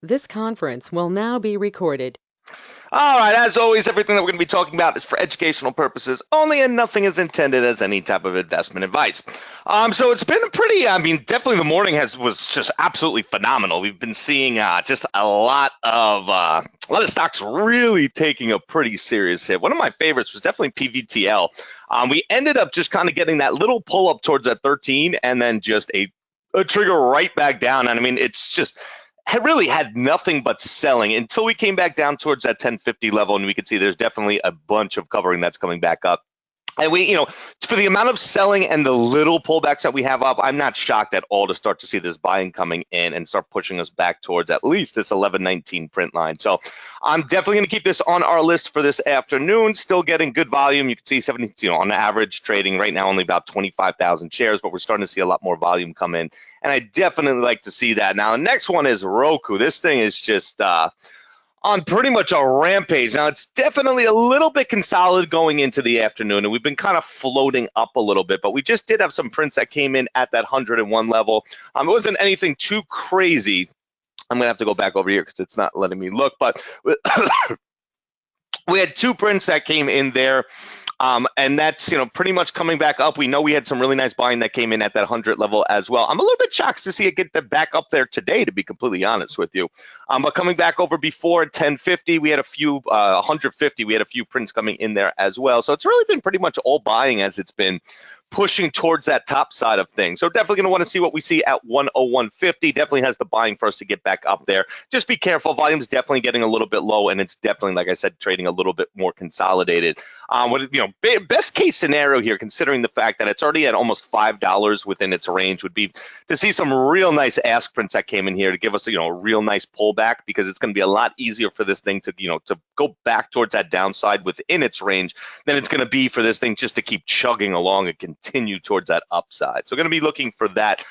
This conference will now be recorded. All right, as always, everything that we're going to be talking about is for educational purposes only, and nothing is intended as any type of investment advice. So it's been a pretty, definitely the morning was just absolutely phenomenal. We've been seeing just a lot of stocks really taking a pretty serious hit. One of my favorites was definitely PVTL. We ended up just kind of getting that little pull up towards that 13, and then just a trigger right back down. And I mean, it's just had really had nothing but selling until we came back down towards that 1050 level, and we could see there's definitely a bunch of covering that's coming back up. And for the amount of selling and the little pullbacks that we have up, I'm not shocked at all to start to see this buying coming in and start pushing us back towards at least this 1119 print line. So I'm definitely going to keep this on our list for this afternoon. Still getting good volume. You can see 70, on average trading right now only about 25,000 shares, but we're starting to see a lot more volume come in. And I definitely like to see that. Now, the next one is Roku. This thing is just on pretty much a rampage. Now, it's definitely a little bit consolidated going into the afternoon, and we've been kind of floating up a little bit, but we just did have some prints that came in at that 101 level. It wasn't anything too crazy. I'm going to have to go back over here because it's not letting me look, but we had two prints that came in there. And that's pretty much coming back up. We know we had some really nice buying that came in at that 100 level as well. I'm a little bit shocked to see it get back up there today, to be completely honest with you. But coming back over before at 1050, we had a few 150. We had a few prints coming in there as well. So it's really been pretty much all buying as it's been pushing towards that top side of things. So definitely going to want to see what we see at 101.50. Definitely has the buying for us to get back up there. Just be careful. Volume's definitely getting a little bit low, and it's definitely, like I said, trading a little bit more consolidated. Best case scenario here, considering the fact that it's already at almost $5 within its range, would be to see some real nice ask prints that came in here to give us a real nice pullback, because it's going to be a lot easier for this thing to to go back towards that downside within its range than it's going to be for this thing just to keep chugging along and continue towards that upside. So going to be looking for that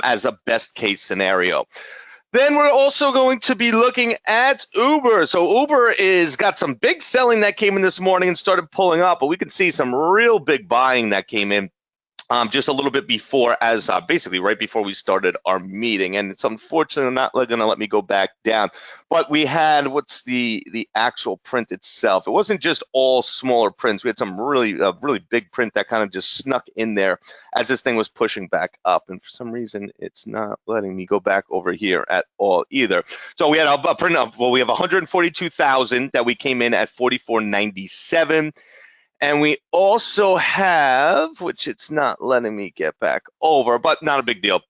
as a best case scenario. Then we're also going to be looking at Uber. So Uber is got some big selling that came in this morning and started pulling up, but we can see some real big buying that came in just a little bit before, as basically right before we started our meeting. And it's unfortunately not going to let me go back down. But we had, what's the actual print itself? It wasn't just all smaller prints. We had some really big print that kind of just snuck in there as this thing was pushing back up. And for some reason, it's not letting me go back over here at all either. So we had a print of, well, we have 142,000 that we came in at 44.97. And we also have, which it's not letting me get back over, but not a big deal.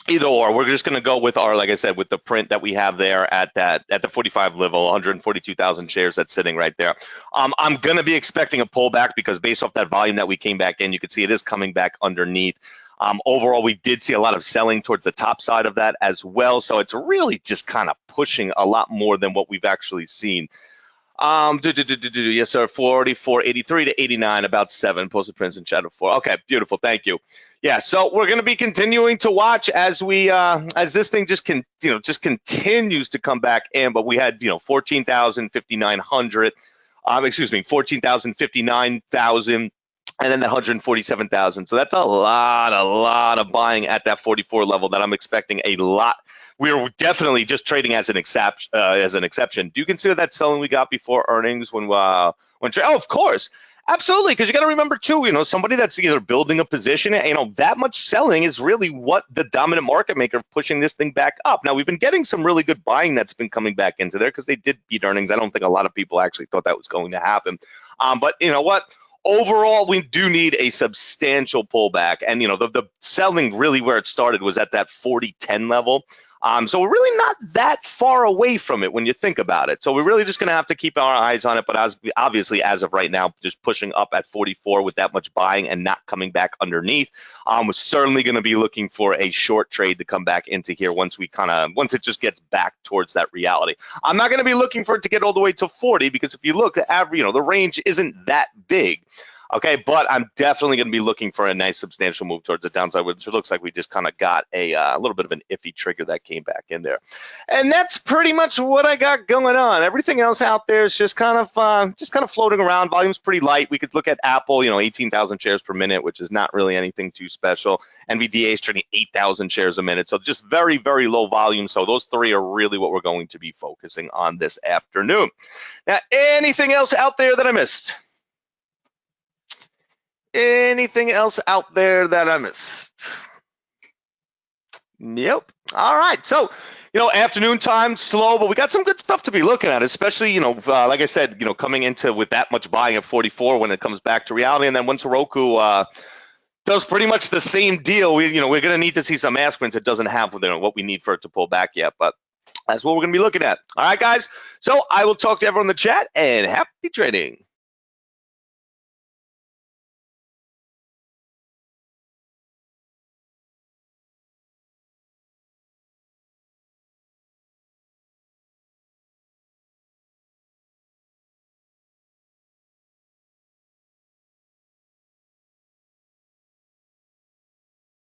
Either or, we're just going to go with our, like I said, with the print that we have there at the 45 level, 142,000 shares that's sitting right there. I'm going to be expecting a pullback because based off that volume that we came back in, you can see it is coming back underneath. Overall, we did see a lot of selling towards the top side of that as well. So it's really just kind of pushing a lot more than what we've actually seen. Yes, sir. 44.83 to 89, about 7. Posted prints in chat of 4. Okay, beautiful. Thank you. Yeah, so we're going to be continuing to watch as we as this thing just continues to come back in. But we had 14,000, 59,000, and then that 147,000. So that's a lot of buying at that 44 level that I'm expecting a lot. We're definitely just trading as an exception. Do you consider that selling we got before earnings when oh, of course. Absolutely, because you got to remember too, somebody that's either building a position, that much selling is really what the dominant market maker pushing this thing back up. Now, we've been getting some really good buying that's been coming back into there because they did beat earnings. I don't think a lot of people actually thought that was going to happen. But you know what? Overall, we do need a substantial pullback. And, the selling really where it started was at that 40.10 level. So we're really not that far away from it when you think about it. So we're really just going to have to keep our eyes on it. But obviously, as of right now, just pushing up at 44 with that much buying and not coming back underneath, we're certainly going to be looking for a short trade to come back into here once it just gets back towards that reality. I'm not going to be looking for it to get all the way to 40 because if you look, the average, the range isn't that big. Okay, but I'm definitely going to be looking for a nice substantial move towards the downside, which it looks like we just kind of got a little bit of an iffy trigger that came back in there. And that's pretty much what I got going on. Everything else out there is just kind of floating around. Volume's pretty light. We could look at Apple, 18,000 shares per minute, which is not really anything too special. NVDA is trading 8,000 shares a minute, so just very, very low volume. So those three are really what we're going to be focusing on this afternoon. Now, anything else out there that I missed? Anything else out there that I missed? Yep. All right. So, afternoon time, slow, but we got some good stuff to be looking at, especially, like I said, coming into with that much buying at 44 when it comes back to reality. And then once Roku does pretty much the same deal, we're going to need to see some aspirants. It doesn't have what we need for it to pull back yet, but that's what we're going to be looking at. All right, guys. So I will talk to everyone in the chat, and happy trading.